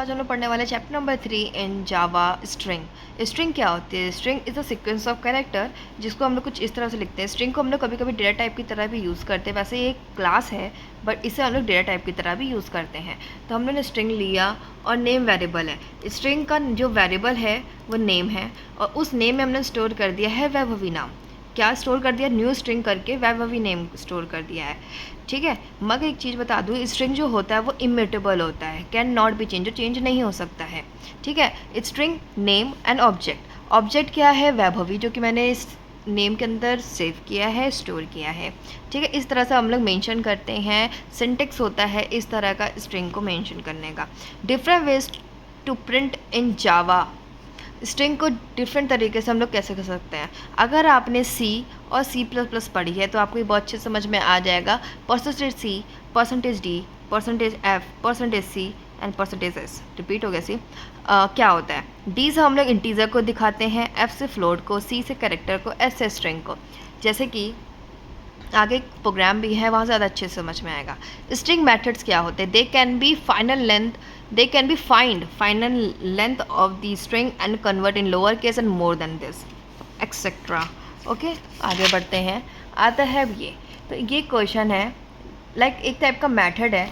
आज हम लोग पढ़ने वाले चैप्टर नंबर 3 इन जावा स्ट्रिंग। स्ट्रिंग क्या होती है? String is a sequence of character, जिसको हम लोग कुछ इस तरह से लिखते हैं। स्ट्रिंग को हम लोग कभी कभी डेटा टाइप की तरह भी यूज़ करते हैं। वैसे ये एक क्लास है बट इसे हम लोग डेटा टाइप की तरह भी यूज़ करते हैं। तो हम लोग ने स्ट्रिंग लिया और नेम वेरिएबल है। स्ट्रिंग का जो वेरिएबल है वो नेम है और उस नेम में हमने स्टोर कर दिया है वैभवी नाम। क्या स्टोर कर दिया? न्यू स्ट्रिंग करके वैभवी नेम स्टोर कर दिया है। ठीक है, मगर एक चीज़ बता दूँ, स्ट्रिंग जो होता है वो इम्यूटेबल होता है, कैन नॉट बी चेंज, जो चेंज नहीं हो सकता है। ठीक है, string name and object. Object क्या है? वैभवी, जो कि मैंने इस नेम के अंदर सेव किया है, स्टोर किया है। ठीक है, इस तरह से हम लोग मेंशन करते हैं। सिंटेक्स होता है इस तरह का स्ट्रिंग को मेंशन करने का। Different ways to print in Java. String को डिफरेंट तरीके से हम लोग कैसे कर सकते हैं। अगर आपने सी और C++ पढ़ी है तो आपको ये बहुत अच्छे समझ में आ जाएगा। %C, %D, %F, %C and %S। Repeat हो गया सी। क्या होता है? D से हम लोग इंटीजर को दिखाते हैं, F से फ्लोट को, C से कैरेक्टर को, S से स्ट्रिंग को। जैसे कि आगे प्रोग्राम भी है, वहाँ ज़्यादा अच्छे से समझ में आएगा। स्ट्रिंग मेथड्स क्या होते हैं? They can be final length of the string and convert in lower case and more than this etcetera. Okay, आगे बढ़ते हैं। आता है अब ये, तो ये क्वेश्चन है लाइक एक टाइप का मेथड है।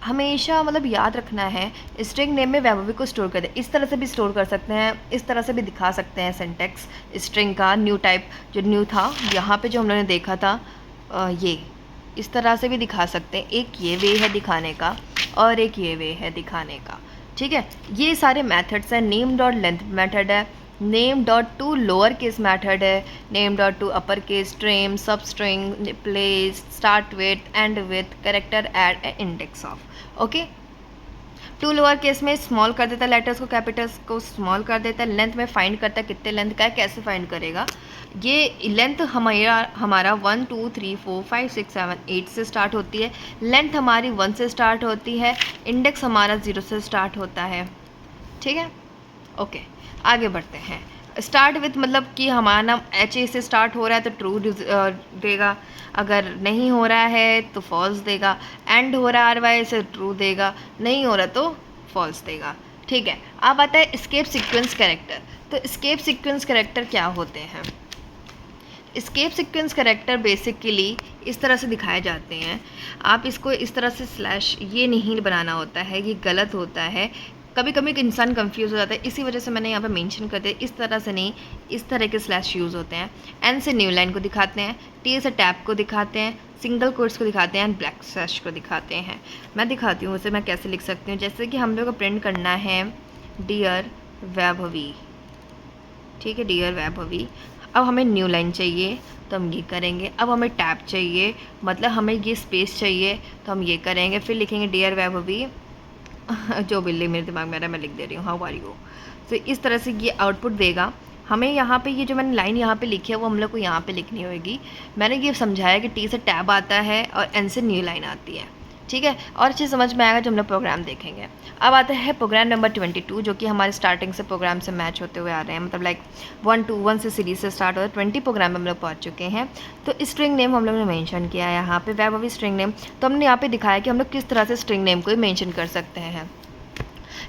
हमेशा मतलब याद रखना है, स्ट्रिंग नेम में वैभवी को स्टोर कर दे। इस तरह से भी स्टोर कर सकते हैं, इस तरह से भी दिखा सकते हैं सिंटेक्स स्ट्रिंग का। न्यू टाइप जो न्यू था यहाँ पे जो हम लोगों ने देखा था, ये इस तरह से भी दिखा सकते हैं। एक ये वे है दिखाने का और एक ये वे है दिखाने का। ठीक है, ये सारे मेथड्स हैं। नेम डॉट लेंथ मेथड है, name dot to lower case method है, name dot to upper case, trim, substring, place, start with, end with, character, at, index of. Okay, to lower case में small कर देता है letters को, Capitals को small कर देता है। लेंथ में फाइंड करता है कितने लेंथ का है, कैसे फाइंड करेगा। ये लेंथ हमारा 1 2 3 4 5 6 7 8 से स्टार्ट होती है। लेंथ हमारी 1 से स्टार्ट होती है। इंडेक्स हमारा 0 से स्टार्ट होता है। ठीक है, ओके, आगे बढ़ते हैं। स्टार्ट विथ मतलब कि हमारा नाम HA से स्टार्ट हो रहा है तो ट्रू देगा, अगर नहीं हो रहा है तो फॉल्स देगा। एंड हो रहा है RY से ट्रू देगा, नहीं हो रहा तो फॉल्स देगा। ठीक है, अब आता है एस्केप सीक्वेंस कैरेक्टर। तो एस्केप सीक्वेंस कैरेक्टर क्या होते हैं? एस्केप सीक्वेंस कैरेक्टर बेसिकली इस तरह से दिखाए जाते हैं। आप इसको इस तरह से स्लैश ये नहीं बनाना होता है, ये गलत होता है। कभी कभी इंसान कंफ्यूज हो जाता है, इसी वजह से मैंने यहाँ पे मेंशन कर दिया। इस तरह से नहीं, इस तरह के स्लैश यूज़ होते हैं। N से न्यू लाइन को दिखाते हैं, T से टैब को दिखाते हैं, सिंगल कोट्स को दिखाते हैं, एंड ब्लैक स्लैश को दिखाते हैं। मैं दिखाती हूँ उसे मैं कैसे लिख सकती हूँ। जैसे कि हम लोग को प्रिंट करना है डियर वैभवी। ठीक है, डियर वैभवी। अब हमें न्यू लाइन चाहिए तो हम ये करेंगे। अब हमें टैब चाहिए, मतलब हमें ये स्पेस चाहिए तो हम ये करेंगे। फिर लिखेंगे डियर वैभवी जो बिल्ली मेरे दिमाग में आ रहा है मैं लिख दे रही हूँ, हाउ आर यू। तो इस तरह से ये आउटपुट देगा हमें। यहाँ पे ये जो मैंने लाइन यहाँ पे लिखी है वो हम लोग को यहाँ पे लिखनी होगी। मैंने ये समझाया कि T से टैब आता है और N से न्यू लाइन आती है। ठीक है, और अच्छे समझ में आएगा जब हम लोग प्रोग्राम देखेंगे। अब आता है प्रोग्राम नंबर 22, जो कि हमारे स्टार्टिंग से प्रोग्राम से मैच होते हुए आ रहे हैं। मतलब लाइक 1 से सीरीज से स्टार्ट हो रहा है। 20 प्रोग्राम में हम लोग पहुँच चुके हैं। तो स्ट्रिंग नेम हम लोग ने मेंशन किया है यहाँ पे, वैभवी स्ट्रिंग नेम। तो हमने यहाँ पे दिखाया कि हम लोग किस तरह से स्ट्रिंग नेम को मेंशन कर सकते हैं।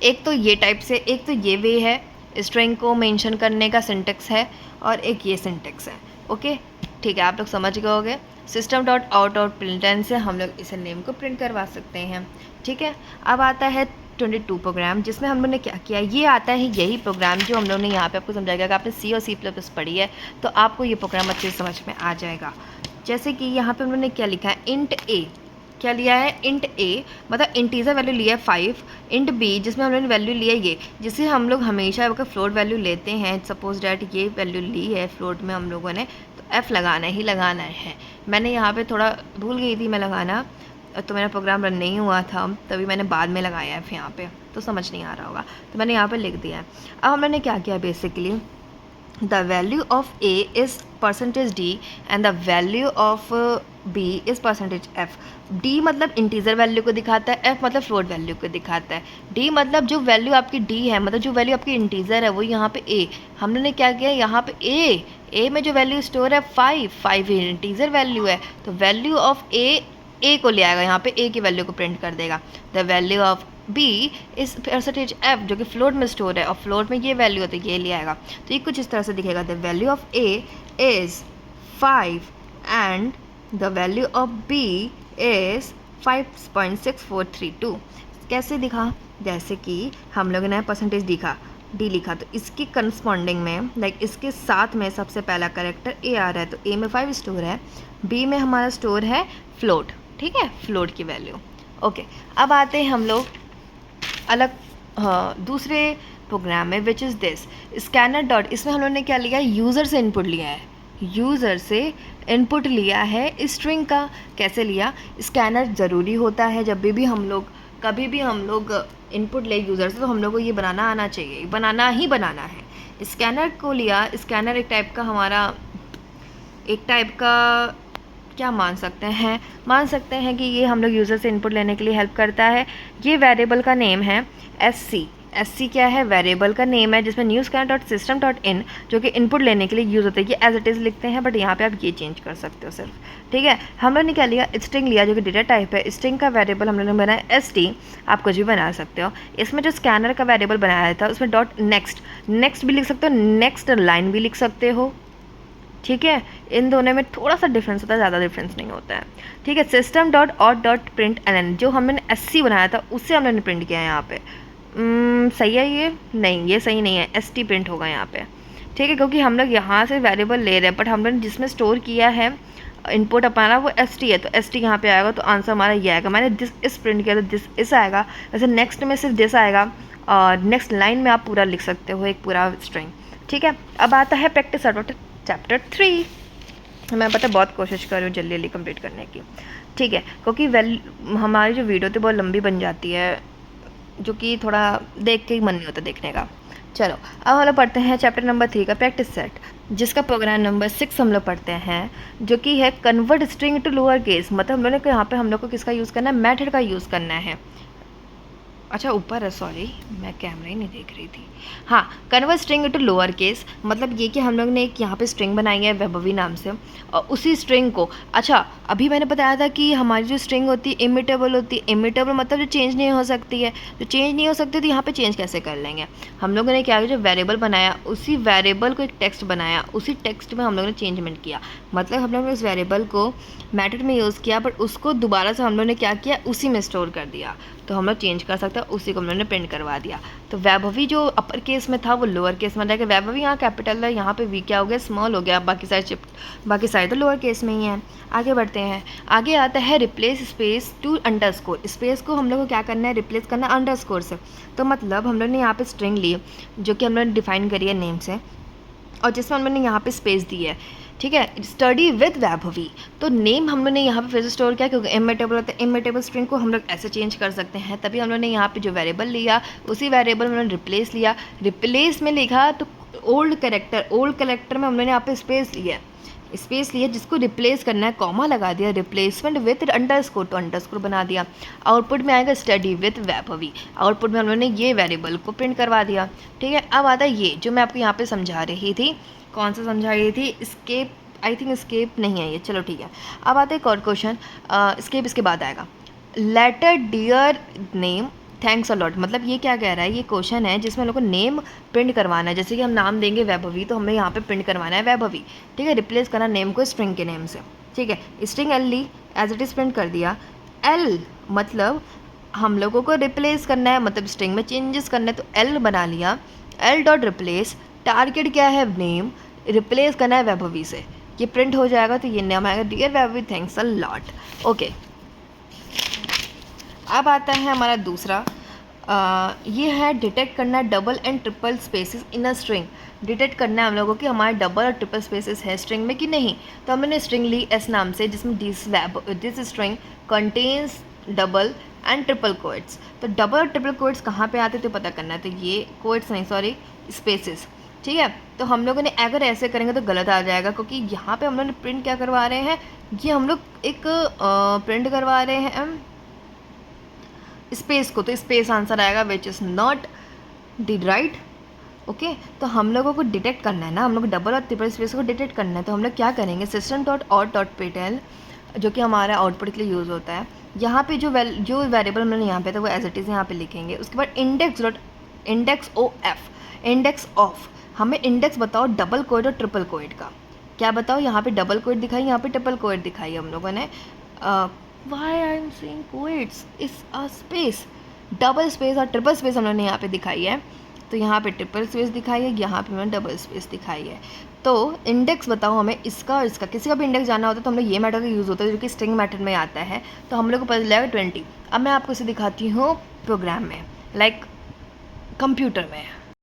एक तो ये टाइप से, एक तो ये वे है स्ट्रिंग को मेंशन करने का सिंटेक्स है, और एक ये सिंटेक्स है। ओके, ठीक है, आप लोग समझ गए होंगे। system.out.println से हम लोग इस नेम को प्रिंट करवा सकते हैं। ठीक है, अब आता है 22 प्रोग्राम, जिसमें हम लोग ने क्या किया। ये आता है यही प्रोग्राम जो हम लोग ने यहाँ पे आपको समझाया गया। अगर आपने C और C++ पढ़ी है तो आपको ये प्रोग्राम अच्छे से समझ में आ जाएगा। जैसे कि यहाँ पे हम लोग ने क्या लिखा है, इंट A। क्या लिया है? इंट A, मतलब इंटीजर वैल्यू लिया है 5। इंट B, जिसमें हम लोगों ने वैल्यू लिया है ये, जिसे हम लोग हमेशा अगर फ्लोट वैल्यू लेते हैं, सपोज डैट ये वैल्यू ली है फ्लोट में हम लोगों ने, तो F लगाना ही लगाना है। मैंने यहाँ पे थोड़ा भूल गई थी मैं लगाना, तो मेरा प्रोग्राम रन नहीं हुआ था, तभी मैंने बाद में लगाया F यहाँ पे, तो समझ नहीं आ रहा होगा, तो मैंने यहाँ पर लिख दिया है। अब हम लोगों ने क्या किया, basically the value of A is %D and the value of B is %F। D मतलब इंटीजर वैल्यू को दिखाता है, F मतलब फ्लोट वैल्यू को दिखाता है। D मतलब जो वैल्यू आपकी D है, मतलब जो वैल्यू आपकी इंटीजर है, वो यहाँ पे A। हमने ने क्या किया, यहाँ पे A में जो वैल्यू स्टोर है 5 इंटीजर वैल्यू है, तो वैल्यू ऑफ A को ले आएगा, यहाँ पे A की वैल्यू को प्रिंट कर देगा। द वैल्यू ऑफ बी इस परसेंटेज एफ जो कि फ्लोट में स्टोर है और फ्लोट में ये वैल्यू है तो ये ले आएगा। तो ये कुछ इस तरह से दिखेगा, the value of A is 5 and the value of B is 5.6432। कैसे दिखा, जैसे कि हम लोगों ने परसेंटेज दिखा डी लिखा तो इसकी करस्पॉन्डिंग में लाइक इसके साथ में सबसे पहला करेक्टर ए आ रहा है, तो ए में 5 स्टोर है, बी में हमारा स्टोर है फ्लोट, ठीक है, फ्लोट की वैल्यू। ओके, अब आते हैं हम लोग अलग दूसरे प्रोग्राम में, which is this scanner dot. इसमें हम लोगों ने क्या लिया है, यूज़र से इनपुट लिया है, यूज़र से इनपुट लिया है स्ट्रिंग का। कैसे लिया, स्कैनर ज़रूरी होता है जब भी हम लोग कभी भी हम लोग इनपुट ले यूज़र से तो हम लोग को ये बनाना आना चाहिए, बनाना ही बनाना है। स्कैनर को लिया, स्कैनर एक टाइप का क्या मान सकते हैं कि ये हम लोग यूज़र से इनपुट लेने के लिए हेल्प करता है। ये वेरिएबल का नेम है एस सी क्या है, वेरिएबल का नेम है जिसमें new scanner dot system dot in जो कि इनपुट लेने के लिए यूज़ होता है। ये एज इट इज़ लिखते हैं बट यहाँ पे आप ये चेंज कर सकते हो सिर्फ, ठीक है। हम लोग ने क्या लिया, स्ट्रिंग लिया जो कि डेटा टाइप है। स्ट्रिंग का वेरिएबल हम लोग ने बनाया st, आप कुछ भी बना सकते हो। इसमें जो स्कैनर का वेरिएबल बनाया था उसमें डॉट नेक्स्ट भी लिख सकते हो, नेक्स्ट लाइन भी लिख सकते हो, ठीक है। इन दोनों में थोड़ा सा डिफरेंस होता है, ज़्यादा डिफरेंस नहीं होता है, ठीक है। System dot out dot println, जो हमने SC बनाया था उससे हमने प्रिंट किया है यहाँ पे। सही है ये? नहीं, ये सही नहीं है, ST प्रिंट होगा यहाँ पे, ठीक है, क्योंकि हम लोग यहाँ से वेरिएबल ले रहे हैं बट हम लोग जिसमें स्टोर किया है इनपुट अपना वो ST है, तो ST यहाँ पे आएगा, तो आंसर हमारा ये आएगा। मैंने दिस इस प्रिंट किया तो दिस इस आएगा, वैसे नेक्स्ट में सिर्फ दिस आएगा और नेक्स्ट लाइन में आप पूरा लिख सकते हो एक पूरा स्ट्रिंग, ठीक है। अब आता है प्रैक्टिस चैप्टर 3। मैं पता बहुत कोशिश कर रही हूँ जल्दी जल्दी कंप्लीट करने की, ठीक है, क्योंकि हमारी जो वीडियो थी बहुत लंबी बन जाती है जो कि थोड़ा देख के ही मन नहीं होता देखने का। चलो अब हम लोग पढ़ते हैं चैप्टर नंबर 3 का प्रैक्टिस सेट, जिसका प्रोग्राम नंबर 6 हम लोग पढ़ते हैं, जो कि है convert string to lower case. मतलब हम लोग ने यहाँ पे हम लोग को किसका यूज़ करना है, मेथड का यूज़ करना है। अच्छा ऊपर है, सॉरी मैं कैमरा ही नहीं देख रही थी। हाँ, convert string to lower case मतलब ये कि हम लोग ने एक यहाँ पे स्ट्रिंग बनाई है वैभवी नाम से, और उसी स्ट्रिंग को, अच्छा अभी मैंने बताया था कि हमारी जो स्ट्रिंग होती है इमिटेबल होती है। इमिटेबल मतलब जो चेंज नहीं हो सकती है, जो चेंज नहीं हो सकती तो यहाँ पे चेंज कैसे कर लेंगे। हम लोगों ने क्या किया, जो वेरिएबल बनाया उसी वेरिएबल को एक टेक्स्ट बनाया, उसी टेक्स्ट में हम लोगों ने चेंजमेंट किया। मतलब हम लोगों ने उस वेरिएबल को मेथड में यूज़ किया बट उसको दोबारा से हम लोग ने क्या किया, उसी में स्टोर कर दिया, तो हम लोग चेंज कर सकते हैं, उसी को हम लोगों ने प्रिंट करवा दिया। तो वैभवी जो अपर केस में था वो लोअर केस में रहेगा। वैभवी यहाँ कैपिटल है, यहाँ पे वी क्या हो गया, स्मॉल हो गया, बाकी सारे तो लोअर केस में ही है। आगे बढ़ते हैं, आगे आता है replace space to underscore. Space को हम लोग को क्या करना है, रिप्लेस करना है अंडरस्कोर से। तो मतलब हम लोग ने यहाँ पे स्ट्रिंग ली जो कि हम लोग ने डिफाइन करी है नेम से, और जिसमें हम लोग ने यहाँ पे स्पेस दी है, ठीक है, स्टडी विद वैभवी। तो नेम हम लोग ने यहाँ पे फिर से स्टोर किया क्योंकि इमिटेबल होता है। इमिटेबल स्ट्रिंग को हम लोग ऐसे चेंज कर सकते हैं, तभी हम लोग ने यहाँ पे जो वेरिएबल लिया उसी वेरिएबल में रिप्लेस लिया। रिप्लेस में लिखा तो ओल्ड कैरेक्टर में हम लोग ने यहाँ पे स्पेस लिया जिसको रिप्लेस करना है, कॉमा लगा दिया, रिप्लेसमेंट विथ अंडरस्कोर, तो अंडरस्कोर बना दिया। आउटपुट में आएगा स्टडी विथ वैभवी, आउटपुट में हम लोगों ने ये वेरिएबल को प्रिंट करवा दिया, ठीक है। अब आता है ये जो मैं आपको यहाँ पे समझा रही थी, कौन सा समझा रही थी, स्केप, आई थिंक स्केप नहीं है ये, चलो ठीक है। अब आता है एक और क्वेश्चन, स्केप इसके बाद आएगा। Letter dear name thanks a lot, मतलब ये क्या कह रहा है, ये क्वेश्चन है जिसमें हम लोग को नेम प्रिंट करवाना है। जैसे कि हम नाम देंगे वैभवी तो हमें यहाँ पे प्रिंट करवाना है वैभवी, ठीक है, रिप्लेस करना नेम को स्ट्रिंग के नेम से, ठीक है। स्ट्रिंग एल ली, एज इट इज़ प्रिंट कर दिया। एल मतलब हम लोगों को रिप्लेस करना है, मतलब स्ट्रिंग में चेंजेस करना है, तो एल बना लिया। एल डॉट रिप्लेस, टारगेट क्या है, नेम, रिप्लेस करना है वैभवी से, ये प्रिंट हो जाएगा तो ये नाम आएगा dear Vaibhavi thanks a lot. Okay, अब आता है हमारा दूसरा, ये है डिटेक्ट करना है double and triple spaces in a string. Detect करना है हम लोगों की हमारे डबल और ट्रिपल स्पेसेस है स्ट्रिंग में कि नहीं। तो हमने स्ट्रिंग ली एस नाम से जिसमें this string contains double and triple quotes. तो डबल और ट्रिपल कोट्स कहाँ पे आते तो पता करना है, तो ये कोट्स नहीं सॉरी स्पेसेस, ठीक है। तो हम लोगों ने अगर ऐसे करेंगे तो गलत आ जाएगा क्योंकि यहाँ पे हम लोग प्रिंट क्या करवा रहे हैं, ये हम लोग एक प्रिंट करवा रहे हैं स्पेस को, तो स्पेस आंसर आएगा which is not the right. Okay, तो हम लोगों को डिटेक्ट करना है ना, हम लोग डबल और ट्रिपल स्पेस को डिटेक्ट करना है, तो हम लोग क्या करेंगे, system dot out dot petal जो कि हमारा आउटपुट के लिए यूज़ होता है, यहाँ पे जो वेरिएबल हमने यहाँ पे था वो एज इट इज़ यहाँ पे लिखेंगे। उसके बाद index O F, index of, हमें इंडेक्स बताओ डबल कोएड और ट्रिपल कोएड का। क्या बताओ, यहाँ पे डबल कोएड दिखाई, यहाँ पे ट्रिपल कोएड दिखाई हम लोगों ने। Why I am saying quotes is a space, double space और ट्रिपल स्पेस हम लोगों ने यहाँ पे दिखाई है। तो यहाँ पे ट्रिपल स्पेस दिखाई है, यहाँ पे मैंने डबल स्पेस दिखाई है। तो इंडेक्स बताओ हमें इसका और इसका, किसी का भी इंडेक्स जाना होता है तो हम लोग ये मेथड का यूज़ होता है जो कि स्ट्रिंग मेथड में आता है। तो हम लोग को पता चलेगा 20। अब मैं आपको इसे दिखाती हूँ प्रोग्राम में, लाइक कंप्यूटर में।